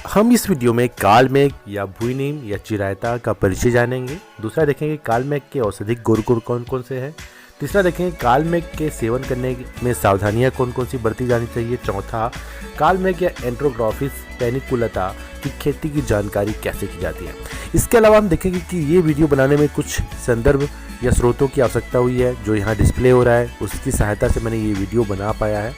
हम इस वीडियो में काल मेघ या भुई नीम या चिरायता का परिचय जानेंगे। दूसरा देखेंगे काल मेघ के औषधिक गुण कौन कौन से हैं। तीसरा देखेंगे काल मेघ के सेवन करने में सावधानियां कौन कौन सी बरती जानी चाहिए। चौथा काल मेघ या एंट्रोग्राफिस पैनिकुलता की खेती की जानकारी कैसे की जाती है। इसके अलावा हम देखेंगे कि ये वीडियो बनाने में कुछ संदर्भ या स्रोतों की आवश्यकता हुई है जो यहाँ डिस्प्ले हो रहा है, उसकी सहायता से मैंने ये वीडियो बना पाया है।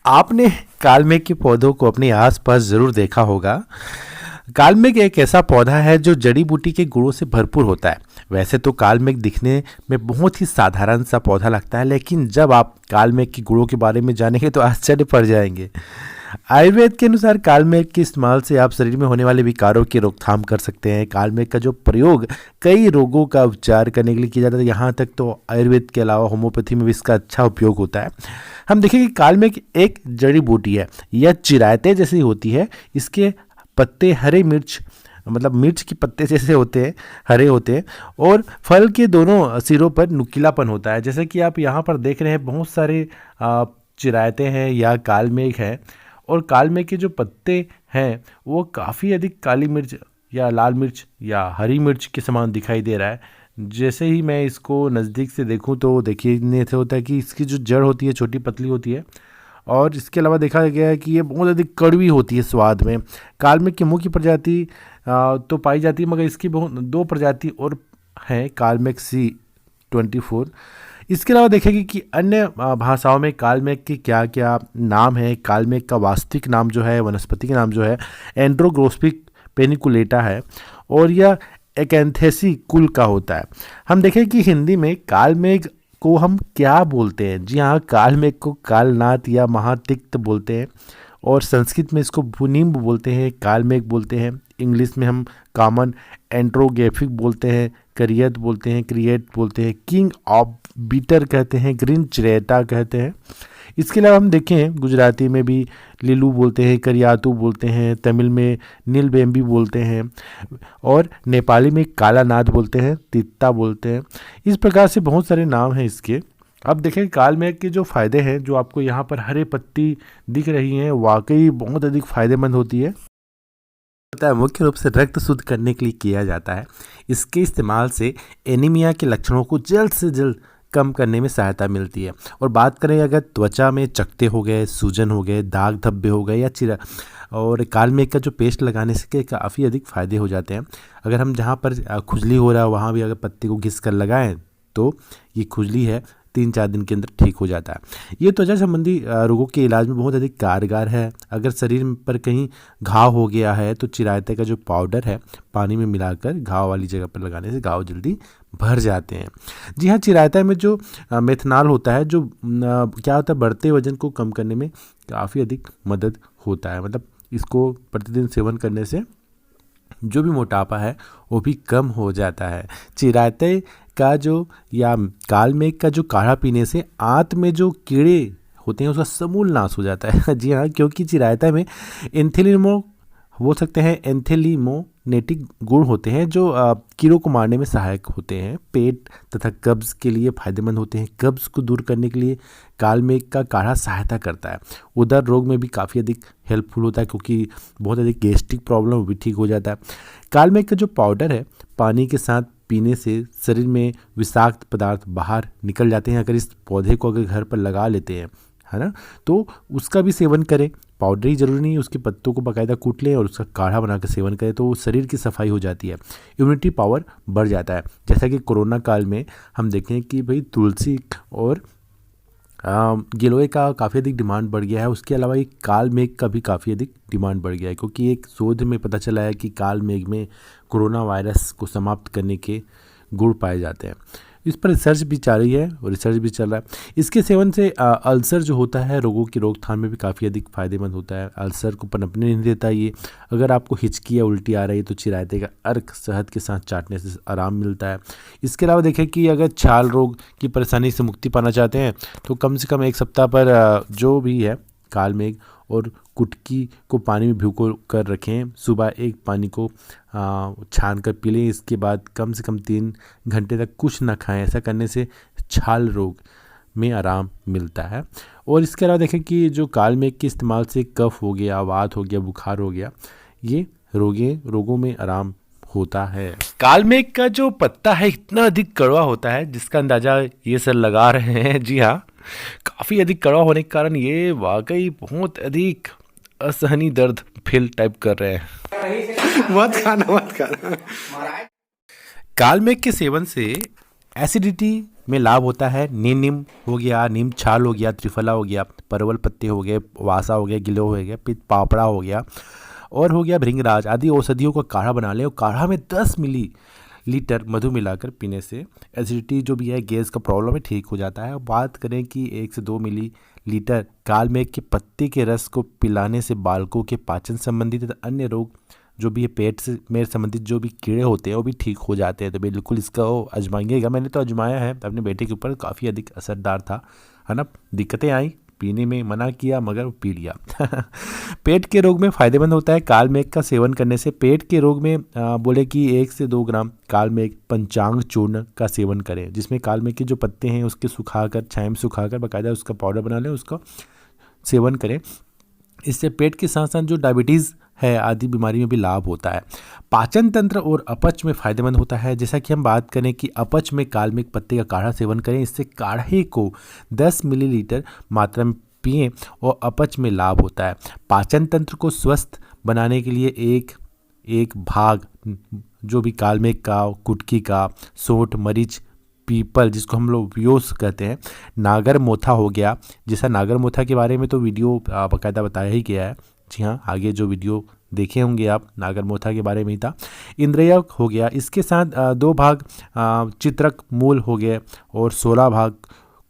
आपने कालमेघ के पौधों को अपने आसपास ज़रूर देखा होगा। कालमेघ एक ऐसा पौधा है जो जड़ी बूटी के गुणों से भरपूर होता है। वैसे तो कालमेघ दिखने में बहुत ही साधारण सा पौधा लगता है, लेकिन जब आप कालमेघ के गुणों के बारे में जानेंगे तो आश्चर्य पड़ जाएंगे। आयुर्वेद के अनुसार कालमेघ के इस्तेमाल से आप शरीर में होने वाले विकारों की रोकथाम कर सकते हैं। कालमेघ का जो प्रयोग कई रोगों का उपचार करने के लिए किया जाता है, यहाँ तक तो आयुर्वेद के अलावा होम्योपैथी में भी इसका अच्छा उपयोग होता है। हम देखें कि कालमेघ एक जड़ी बूटी है, यह चिरायते जैसी होती है। इसके पत्ते हरे मिर्च मतलब मिर्च के पत्ते जैसे होते हैं, हरे होते हैं, और फल के दोनों सिरों पर नुकीलापन होता है। जैसे कि आप यहाँ पर देख रहे हैं बहुत सारे चिरायते हैं या कालमेघ है, और कालमेघ के जो पत्ते हैं वो काफ़ी अधिक काली मिर्च या लाल मिर्च या हरी मिर्च के समान दिखाई दे रहा है। जैसे ही मैं इसको नज़दीक से देखूं तो देखने से होता है कि इसकी जो जड़ होती है छोटी पतली होती है, और इसके अलावा देखा गया है कि ये बहुत अधिक कड़वी होती है स्वाद में। कालमेघ की मुख्य प्रजाति तो पाई जाती है, मगर इसकी बहुत दो प्रजाति और हैं, कालमेघ C24। इसके अलावा देखेंगे कि अन्य भाषाओं में कालमेघ के क्या क्या नाम है। कालमेघ का वास्तविक नाम जो है, वनस्पति का नाम जो है, एंड्रोग्रोस्पिक पेनिकुलेटा है, और यह एकैंथेसी कुल का होता है। हम देखें कि हिंदी में कालमेघ को हम क्या बोलते हैं। जी हाँ, कालमेघ को कालनाथ या महातिक्त बोलते हैं, और संस्कृत में इसको भूनिम्ब बोलते हैं, कालमेघ बोलते हैं। इंग्लिश में हम कॉमन एंट्रोगेफिक बोलते हैं, करियत बोलते हैं, क्रिएट बोलते हैं, किंग ऑफ बीटर कहते हैं, ग्रीन चिरेटा कहते हैं। इसके अलावा हम देखें गुजराती में भी लिलू बोलते हैं, करियातू बोलते हैं, तमिल में नीलबेम्बी बोलते हैं, और नेपाली में कालानाथ बोलते हैं, तित्ता बोलते हैं। इस प्रकार से बहुत सारे नाम हैं इसके। अब देखें कालमेघ के जो फ़ायदे हैं, जो आपको यहाँ पर हरे पत्ती दिख रही हैं, वाकई बहुत अधिक फ़ायदेमंद होती है। मुख्य रूप से रक्त शुद्ध करने के लिए किया जाता है। इसके इस्तेमाल से एनीमिया के लक्षणों को जल्द से जल्द कम करने में सहायता मिलती है। और बात करें अगर त्वचा में चकत्ते हो गए, सूजन हो गए, दाग धब्बे हो गए या चिरा, और कालमेघ का जो पेस्ट लगाने से काफ़ी अधिक फ़ायदे हो जाते हैं। अगर हम जहाँ पर खुजली हो रहा है वहाँ भी अगर पत्ते को घिस कर लगाएं तो ये खुजली है 3-4 दिन के अंदर ठीक हो जाता है। ये त्वचा संबंधी रोगों के इलाज में बहुत अधिक कारगर है। अगर शरीर पर कहीं घाव हो गया है तो चिरायते का जो पाउडर है पानी में मिलाकर घाव वाली जगह पर लगाने से घाव जल्दी भर जाते हैं। जी हाँ, चिरायता में जो मेथनॉल होता है, जो क्या होता है, बढ़ते वजन को कम करने में काफ़ी अधिक मदद होता है। मतलब इसको प्रतिदिन सेवन करने से जो भी मोटापा है वो भी कम हो जाता है। चिरायते का जो या कालमेघ का जो काढ़ा पीने से आंत में जो कीड़े होते हैं उसका समूल नाश हो जाता है। जी हाँ, क्योंकि चिरायता में एंथेलिमोनेटिक गुण होते हैं जो कीड़ों को मारने में सहायक होते हैं। पेट तथा कब्ज़ के लिए फ़ायदेमंद होते हैं। कब्ज़ को दूर करने के लिए कालमेघ का काढ़ा सहायता करता है। उदर रोग में भी काफ़ी अधिक हेल्पफुल होता है, क्योंकि बहुत अधिक गैस्ट्रिक प्रॉब्लम वो भी ठीक हो जाता है। कालमेघ का जो पाउडर है पानी के साथ पीने से शरीर में विषाक्त पदार्थ बाहर निकल जाते हैं। अगर इस पौधे को अगर घर पर लगा लेते हैं, है ना, तो उसका भी सेवन करें। पाउडर ही ज़रूरी नहीं, उसके पत्तों को बाकायदा कूट लें और उसका काढ़ा बनाकर सेवन करें तो शरीर की सफाई हो जाती है, इम्यूनिटी पावर बढ़ जाता है। जैसा कि कोरोना काल में हम देखें कि भाई तुलसी और गिलोय का काफ़ी अधिक डिमांड बढ़ गया है। उसके अलावा एक कालमेघ का भी काफ़ी अधिक डिमांड बढ़ गया है, क्योंकि एक शोध में पता चला है कि कालमेघ में कोरोना वायरस को समाप्त करने के गुण पाए जाते हैं। इस पर रिसर्च भी जारी है और रिसर्च भी चल रहा है। इसके सेवन से अल्सर जो होता है, रोगों की रोकथाम में भी काफ़ी अधिक फ़ायदेमंद होता है। अल्सर को पनपने नहीं देता ये। अगर आपको हिचकी या उल्टी आ रही है तो चिरायते का अर्क शहद के साथ चाटने से आराम मिलता है। इसके अलावा देखें कि अगर छाल रोग की परेशानी से मुक्ति पाना चाहते हैं तो कम से कम 1 सप्ताह पर जो भी है कालमेघ और कुटकी को पानी में भिगो कर रखें। सुबह एक पानी को छान कर पी लें। इसके बाद कम से कम 3 घंटे तक कुछ ना खाएं। ऐसा करने से छाल रोग में आराम मिलता है। और इसके अलावा देखें कि जो काल मेघ के इस्तेमाल से कफ हो गया, वात हो गया, बुखार हो गया, ये रोगों में आराम होता है। काल मेघ का जो पत्ता है इतना अधिक कड़वा होता है जिसका अंदाजा ये सर लगा रहे हैं। जी हाँ, काफ़ी अधिक कड़वा होने के कारण ये वाकई बहुत अधिक असहनीय दर्द फील टाइप कर रहे हैं। मत खाना। काल मेघ के सेवन से एसिडिटी में लाभ होता है। नीम हो गया, नीम छाल हो गया, त्रिफला हो गया, परवल पत्ते हो गए, वासा हो गया, गिलो हो गया, पित्त पापड़ा हो गया और हो गया भृंगराज आदि औषधियों का काढ़ा बना लें। और काढ़ा में 10 मिलीलीटर मधु मिलाकर पीने से एसिडिटी जो भी है, गैस का प्रॉब्लम है, ठीक हो जाता है। और बात करें कि 1 से 2 मिलीलीटर काल मेघ के पत्ते के रस को पिलाने से बालकों के पाचन संबंधित तथा अन्य रोग जो भी है, पेट से में संबंधित जो भी कीड़े होते हैं वो भी ठीक हो जाते हैं। तो बिल्कुल इसका आजमाइएगा। मैंने तो आजमाया है अपने बेटे के ऊपर, काफ़ी अधिक असरदार था, है ना। दिक्कतें आई, पीने में मना किया मगर पी लिया। पेट के रोग में फ़ायदेमंद होता है काल मेघ का सेवन करने से। पेट के रोग में बोले कि 1 से 2 ग्राम काल मेघ पंचांग चूर्ण का सेवन करें, जिसमें काल मेघ के जो पत्ते हैं उसके सुखाकर, छाया में सुखाकर बाकायदा उसका पाउडर बना लें, उसका सेवन करें। इससे पेट के साथ साथ जो डायबिटीज़ है आदि बीमारी में भी लाभ होता है। पाचन तंत्र और अपच में फ़ायदेमंद होता है। जैसा कि हम बात करें कि अपच में काल मेघ पत्ते का काढ़ा सेवन करें। इससे काढ़े को 10 मिलीलीटर मात्रा में पिएं और अपच में लाभ होता है। पाचन तंत्र को स्वस्थ बनाने के लिए एक भाग जो भी काल मेघ का, कुटकी का, सोंठ, मरीच, पीपल जिसको हम लोग व्योस कहते हैं, नागर मोथा हो गया। जैसा नागर मोथा के बारे में तो वीडियो बाकायदा बताया ही गया है। जी हाँ, आगे जो वीडियो देखे होंगे आप, नागर मोथा के बारे में ही था। इंद्रियक हो गया, इसके साथ 2 भाग चित्रक मूल हो गए और 16 भाग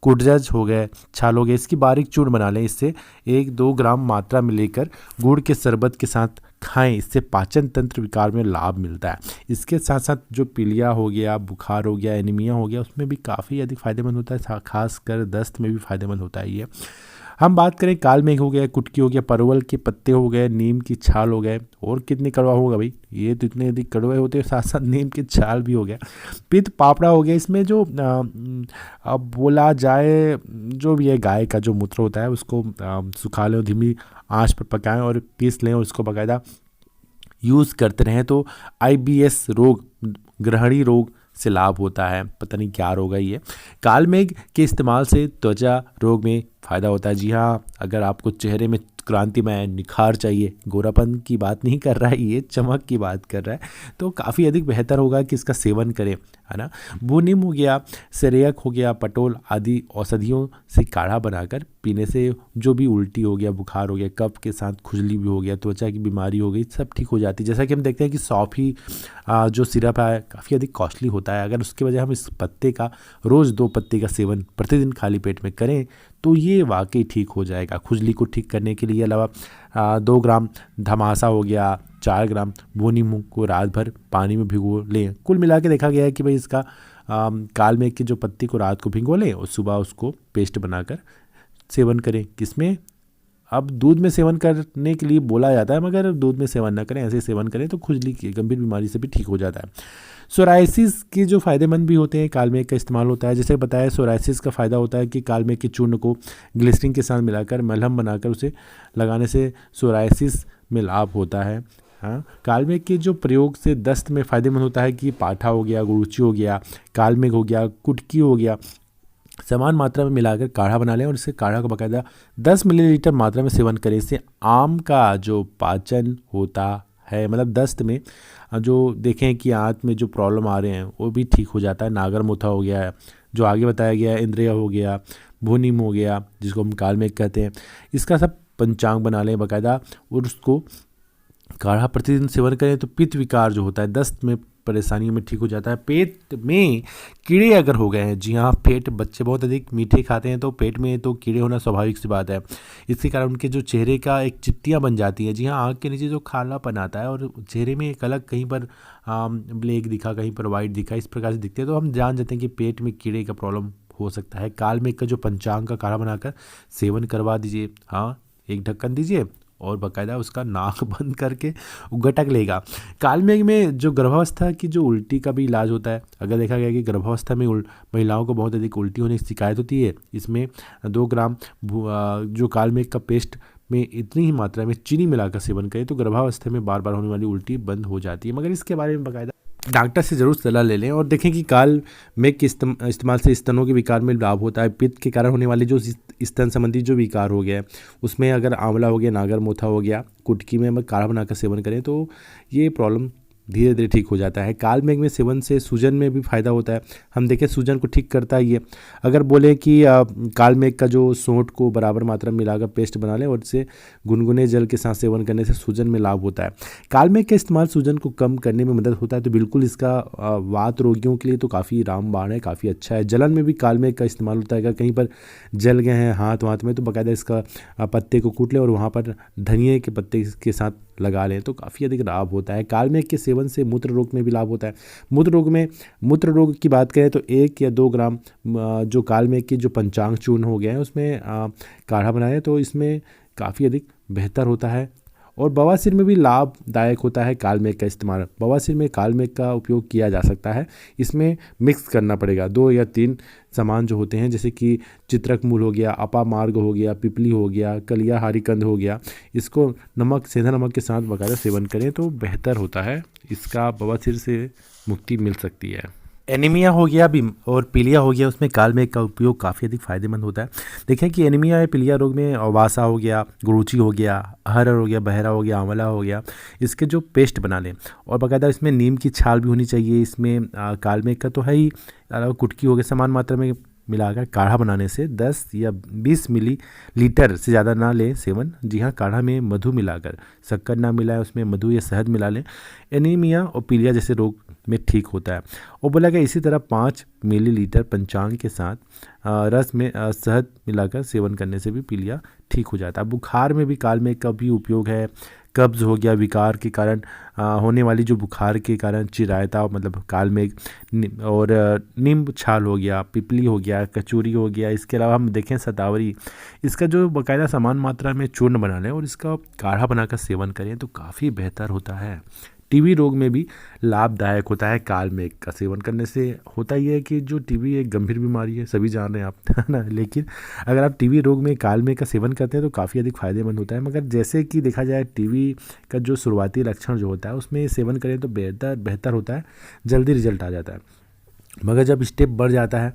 कुटजज हो गए, छाल हो गए। इसकी बारीक चूर्ण बना लें। इससे 1-2 ग्राम मात्रा में लेकर गुड़ के शरबत के साथ खाएं। इससे पाचन तंत्र विकार में लाभ मिलता है। इसके साथ साथ जो पीलिया हो गया, बुखार हो गया, एनीमिया हो गया, उसमें भी काफ़ी अधिक फायदेमंद होता है। खासकर दस्त में भी फायदेमंद होता है ये। हम बात करें काल मेघ हो गया, कुटकी हो गया, परवल के पत्ते हो गए, नीम की छाल हो गए, और कितनी कड़वा होगा भाई, ये तो इतने अधिक कड़वे होते हैं। साथ साथ नीम की छाल भी हो गया, पित्त पापड़ा हो गया। इसमें जो अब बोला जाए जो भी है, गाय का जो मूत्र होता है उसको सुखा लें, धीमी आंच पर पकाएं और पीस लें और उसको बाकायदा यूज़ करते रहें तो IBS रोग, ग्रहणी रोग से लाभ होता है। पता नहीं क्या रोग है ये। काल मेघ के इस्तेमाल से त्वचा रोग में फ़ायदा होता है। जी हाँ, अगर आपको चेहरे में क्रांतिमय निखार चाहिए, गोरापन की बात नहीं कर रहा है ये, चमक की बात कर रहा है, तो काफ़ी अधिक बेहतर होगा कि इसका सेवन करें, है ना। भूनीम हो गया, सेरेयक हो गया, पटोल आदि औषधियों से काढ़ा बनाकर पीने से जो भी उल्टी हो गया, बुखार हो गया, कफ के साथ खुजली भी हो गया, त्वचा की बीमारी हो गई, सब ठीक हो जाती है। जैसा कि हम देखते हैं कि सौफी जो सिरप है काफ़ी अधिक कॉस्टली होता है। अगर उसके बजाय हम इस पत्ते का रोज़ 2 पत्ते का सेवन प्रतिदिन खाली पेट में करें तो ये वाकई ठीक हो जाएगा। खुजली को ठीक करने के लिए अलावा 2 ग्राम धमासा हो गया, 4 ग्राम भुनी मूंग को रात भर पानी में भिगो लें। कुल मिला के देखा गया है कि भाई इसका काल मेघ की जो पत्ती को रात को भिगो लें और सुबह उसको पेस्ट बनाकर सेवन करें। किसमें, अब दूध में सेवन करने के लिए बोला जाता है, मगर दूध में सेवन ना करें, ऐसे सेवन करें तो खुजली की गंभीर बीमारी से भी ठीक हो जाता है। सोराइसिस के जो फ़ायदेमंद भी होते हैं, काल मेघ का इस्तेमाल होता है। जैसे बताया, सोराइसिस का फ़ायदा होता है कि काल मेघ के चूर्ण को ग्लिसरीन के साथ मिलाकर मलहम बनाकर उसे लगाने से सोराइसिस में लाभ होता है। हाँ, काल मेघ के जो प्रयोग से दस्त में फ़ायदेमंद होता है कि पाठा हो गया, गुरुची हो गया, काल मेघ हो गया, कुटकी हो गया, समान मात्रा में मिलाकर काढ़ा बना लें और इसे काढ़ा को बाकायदा 10 मिलीलीटर मात्रा में सेवन करें। इससे आम का जो पाचन होता है, मतलब दस्त में जो देखें कि आंत में जो प्रॉब्लम आ रहे हैं वो भी ठीक हो जाता है। नागर मोथा हो गया है, जो आगे बताया गया है, इंद्रिया हो गया, भूनीम हो गया जिसको हम काल मेघ कहते हैं, इसका सब पंचांग बना लें बाकायदा और उसको काढ़ा प्रतिदिन सेवन करें तो पित्त विकार जो होता है, दस्त में परेशानियों में ठीक हो जाता है। पेट में कीड़े अगर हो गए हैं, जी हाँ, पेट बच्चे बहुत अधिक मीठे खाते हैं तो पेट में तो कीड़े होना स्वाभाविक सी बात है। इसके कारण उनके जो चेहरे का एक चित्तियाँ बन जाती हैं। जी हाँ, आँख के नीचे जो खालापन आता है और चेहरे में एक अलग, कहीं पर ब्लैक दिखा, कहीं पर वाइट दिखा, इस प्रकार से दिखते हैं तो हम जान जाते हैं कि पेट में कीड़े का प्रॉब्लम हो सकता है। काल मेघ का जो पंचांग का काढ़ा बनाकर सेवन करवा दीजिए। हाँ, एक ढक्कन दीजिए और बाकायदा उसका नाक बंद करके गटक लेगा। काल मेघ में जो गर्भावस्था की जो उल्टी का भी इलाज होता है। अगर देखा गया कि गर्भावस्था में महिलाओं को बहुत अधिक उल्टी होने की शिकायत होती है, इसमें 2 ग्राम जो काल मेघ का पेस्ट में इतनी ही मात्रा में चीनी मिलाकर सेवन करें तो गर्भावस्था में बार बार होने वाली उल्टी बंद हो जाती है। मगर इसके बारे में बाकायदा डॉक्टर से ज़रूर सलाह ले लें और देखें कि काल मेघ के इस्तेमाल से स्तनों के विकार में लाभ होता है। पित्त के कारण होने वाले जो स्तन संबंधी जो विकार हो गया है उसमें अगर आंवला हो गया, नागर मोथा हो गया, कुटकी में हम काढ़ा बनाकर सेवन करें तो ये प्रॉब्लम धीरे धीरे ठीक हो जाता है। काल मेघ में सेवन से सूजन में भी फायदा होता है। हम देखें सूजन को ठीक करता है ये। अगर बोले कि काल मेघ का जो सोंठ को बराबर मात्रा में मिलाकर पेस्ट बना लें और इसे गुनगुने जल के साथ सेवन करने से सूजन में लाभ होता है। काल मेघ का इस्तेमाल सूजन को कम करने में मदद होता है, तो बिल्कुल इसका वात रोगियों के लिए तो काफ़ी रामबाण है, काफ़ी अच्छा है। जलन में भी काल मेघ का इस्तेमाल होता है। अगर कहीं पर जल गए हैं हाथ वाथ में तो बाकायदा इसका पत्ते को कूट लें और वहाँ पर धनिए के पत्ते के साथ लगा लें तो काफ़ी अधिक लाभ होता है। काल मेघ के सेवन से मूत्र रोग में भी लाभ होता है। मूत्र रोग की बात करें तो 1 या 2 ग्राम जो काल मेघ के जो पंचांग चूर्ण हो गया है उसमें काढ़ा बनाए तो इसमें काफ़ी अधिक बेहतर होता है। और बवासीर में भी लाभदायक होता है काल मेघ का इस्तेमाल। बवासीर में काल मेघ का उपयोग किया जा सकता है। इसमें मिक्स करना पड़ेगा 2 या 3 सामान जो होते हैं, जैसे कि चित्रक मूल हो गया, अपामार्ग हो गया, पिपली हो गया, कलिया हारीकंद हो गया। इसको सेंधा नमक के साथ बाकायदा सेवन करें तो बेहतर होता है। इसका बवासीर से मुक्ति मिल सकती है। एनीमिया हो गया भी और पीलिया हो गया, उसमें काल मेघ का उपयोग काफ़ी अधिक फायदेमंद होता है। देखें कि एनीमिया या पीलिया रोग में वासा हो गया, गुरुची हो गया, हरर हो गया, बहरा हो गया, आंवला हो गया, इसके जो पेस्ट बना लें और बाकायदा इसमें नीम की छाल भी होनी चाहिए। इसमें काल मेघ का तो है ही, कुटकी हो गया, समान मात्रा में मिलाकर काढ़ा बनाने से 10 या 20 मिलीलीटर से ज़्यादा ना लें सेवन। जी हाँ, काढ़ा में मधु मिलाकर, शक्कर ना मिलाएं, उसमें मधु या शहद मिला लें। एनीमिया और पीलिया जैसे रोग में ठीक होता है। और बोला गया इसी तरह 5 मिलीलीटर पंचांग के साथ रस में शहद मिलाकर सेवन करने से भी पीलिया ठीक हो जाता है। बुखार में भी काल मेघ का भी उपयोग है। कब्ज़ हो गया, विकार के कारण होने वाली जो बुखार के कारण चिरायता मतलब काल मेघ, और नींब छाल हो गया, पिपली हो गया, कचूरी हो गया। इसके अलावा हम देखें शतावरी, इसका जो बाकायदा समान मात्रा में चूर्ण बना लें और इसका काढ़ा बनाकर सेवन करें तो काफ़ी बेहतर होता है। टीबी रोग में भी लाभदायक होता है काल मेघ का सेवन करने से। होता ही है कि जो टीबी एक गंभीर बीमारी है, सभी जान रहे हैं आप, है ना, लेकिन अगर आप टीबी रोग में काल मेघ का सेवन करते हैं तो काफ़ी अधिक फायदेमंद होता है। मगर जैसे कि देखा जाए टीबी का जो शुरुआती लक्षण जो होता है उसमें सेवन करें तो बेहतर होता है, जल्दी रिजल्ट आ जाता है। मगर जब स्टेप बढ़ जाता है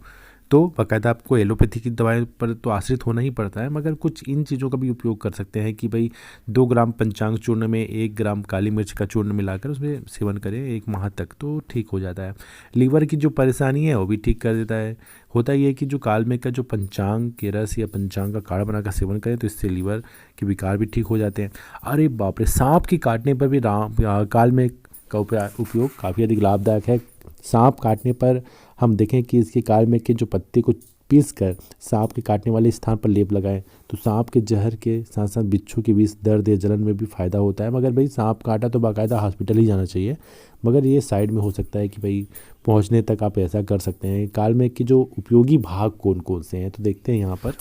तो बाकायदा आपको एलोपैथी की दवाई पर तो आश्रित होना ही पड़ता है। मगर कुछ इन चीज़ों का भी उपयोग कर सकते हैं कि भाई 2 ग्राम पंचांग चूर्ण में 1 ग्राम काली मिर्च का चूर्ण मिलाकर उसमें सेवन करें 1 माह तक तो ठीक हो जाता है। लीवर की जो परेशानी है वो भी ठीक कर देता है। होता ही है कि जो काल मेघ का जो पंचांग के रस या पंचांग का काढ़ा बनाकर सेवन करें तो इससे लीवर के विकार भी ठीक हो जाते हैं। अरे बाप रे, सांप के काटने पर भी काल मेघ का उपयोग काफ़ी अधिक लाभदायक है। सांप काटने पर हम देखें कि इसके काल मेघ के जो पत्ते को पीस कर सांप के काटने वाले स्थान पर लेप लगाएं तो सांप के जहर के साथ साथ बिच्छू के बीच दर्द या जलन में भी फ़ायदा होता है। मगर भाई सांप काटा तो बाकायदा हॉस्पिटल ही जाना चाहिए। मगर ये साइड में हो सकता है कि भाई पहुंचने तक आप ऐसा कर सकते हैं। काल मेघ के जो उपयोगी भाग कौन कौन से हैं तो देखते हैं यहाँ पर।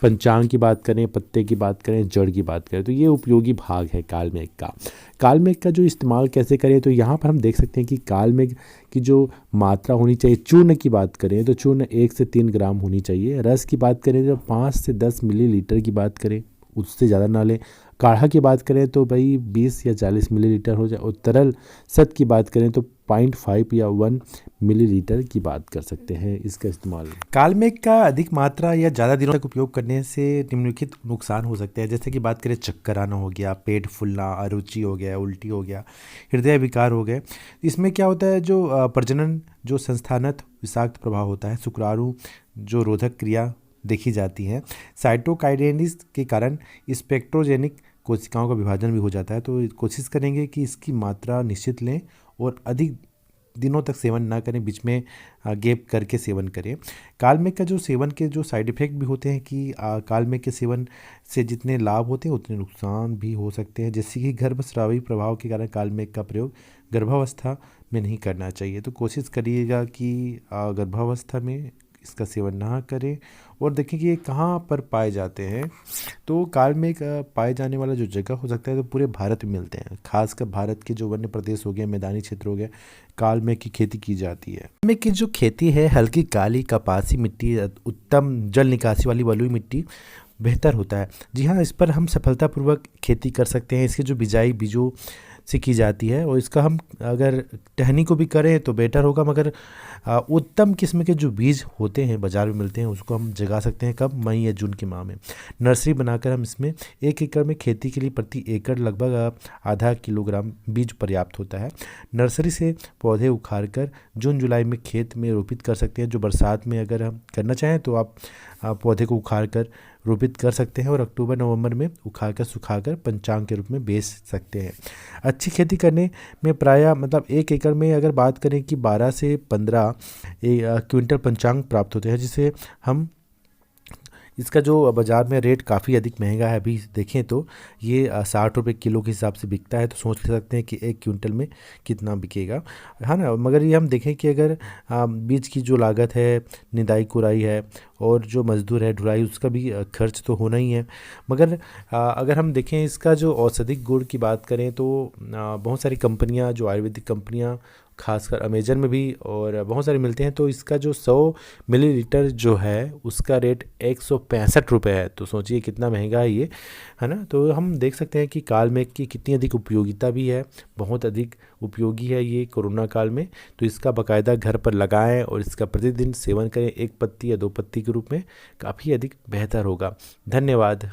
पंचांग की बात करें, पत्ते की बात करें, जड़ की बात करें तो ये उपयोगी भाग है काल मेघ का। काल मेघ का जो इस्तेमाल कैसे करें तो यहाँ पर हम देख सकते हैं कि काल मेघ की जो मात्रा होनी चाहिए, चूर्ण की बात करें तो चूर्ण 1 से 3 ग्राम होनी चाहिए। रस की बात करें तो 5 से 10 मिलीलीटर की बात करें, उससे ज़्यादा ना लें। काढ़ा की बात करें तो भाई 20 या 40 मिलीलीटर हो जाए। और तरल सत की बात करें तो 0.5 या 1 मिलीलीटर की बात कर सकते हैं इसका इस्तेमाल। काल मेघ का अधिक मात्रा या ज़्यादा दिनों तक उपयोग करने से निम्नलिखित नुकसान हो सकते हैं। जैसे कि बात करें चक्कर आना हो गया, पेट फूलना, अरुचि हो गया, उल्टी हो गया, हृदय विकार हो गए। इसमें क्या होता है, जो प्रजनन जो संस्थानत विषाक्त प्रभाव होता है, शुक्राणु जो रोधक क्रिया देखी जाती है। साइटोकाइनेसिस के कारण स्पेक्ट्रोजेनिक कोशिकाओं का विभाजन भी हो जाता है। तो कोशिश करेंगे कि इसकी मात्रा निश्चित लें और अधिक दिनों तक सेवन ना करें, बीच में गैप करके सेवन करें। काल मेघ का जो सेवन के जो साइड इफ़ेक्ट भी होते हैं कि काल मेघ के सेवन से जितने लाभ होते हैं उतने नुकसान भी हो सकते हैं। जैसे कि गर्भस्रावी प्रभाव के कारण काल मेघ का प्रयोग गर्भावस्था में नहीं करना चाहिए। तो कोशिश करिएगा कि गर्भावस्था में इसका सेवन ना करें। और देखें कि ये कहाँ पर पाए जाते हैं। तो काल मेघ पाए जाने वाला जो जगह हो सकता है तो पूरे भारत में मिलते हैं, खासकर भारत के जो वन्य प्रदेश हो गए, मैदानी क्षेत्र हो गए, काल मेघ की खेती की जाती है। काल मेघ की जो खेती है, हल्की काली कपासी मिट्टी, उत्तम जल निकासी वाली बलुई मिट्टी बेहतर होता है। जी हाँ, इस पर हम सफलतापूर्वक खेती कर सकते हैं। इसकी जो बिजाई बीजों से की जाती है और इसका हम अगर टहनी को भी करें तो बेटर होगा, मगर उत्तम किस्म के जो बीज होते हैं बाज़ार में मिलते हैं उसको हम जगा सकते हैं। कब? मई या जून के माह में। नर्सरी बनाकर हम इसमें 1 एकड़ में खेती के लिए प्रति एकड़ लगभग आधा किलोग्राम बीज पर्याप्त होता है। नर्सरी से पौधे उखाड़ कर जून जुलाई में खेत में रोपित कर सकते हैं। जो बरसात में अगर हम करना चाहें तो आप पौधे को उखाड़ कर रोपित कर सकते हैं और अक्टूबर नवंबर में उखाड़कर सुखाकर पंचांग के रूप में बेच सकते हैं। अच्छी खेती करने में प्रायः मतलब 1 एकड़ में अगर बात करें कि 12 से 15 क्विंटल पंचांग प्राप्त होते हैं, जिसे हम इसका जो बाज़ार में रेट काफ़ी अधिक महंगा है। अभी देखें तो ये 60 रुपये किलो के हिसाब से बिकता है, तो सोच सकते हैं कि 1 क्विंटल में कितना बिकेगा, है ना। मगर ये हम देखें कि अगर बीज की जो लागत है, निदाई कुराई है और जो मज़दूर है ढुलाई, उसका भी खर्च तो होना ही है। मगर अगर हम देखें इसका जो औषधिक गुण की बात करें तो बहुत सारी कंपनियां, जो आयुर्वेदिक कंपनियां, खासकर अमेजन में भी और बहुत सारे मिलते हैं, तो इसका जो 100 मिलीलीटर जो है उसका रेट 165 रुपये है। तो सोचिए कितना महंगा है ये, है ना। तो हम देख सकते हैं कि काल मेघ की कितनी अधिक उपयोगिता भी है, बहुत अधिक उपयोगी है ये कोरोना काल में। तो इसका बाकायदा घर पर लगाएं और इसका प्रतिदिन सेवन करें, 1 पत्ती या 2 पत्ती के रूप में, काफ़ी अधिक बेहतर होगा। धन्यवाद।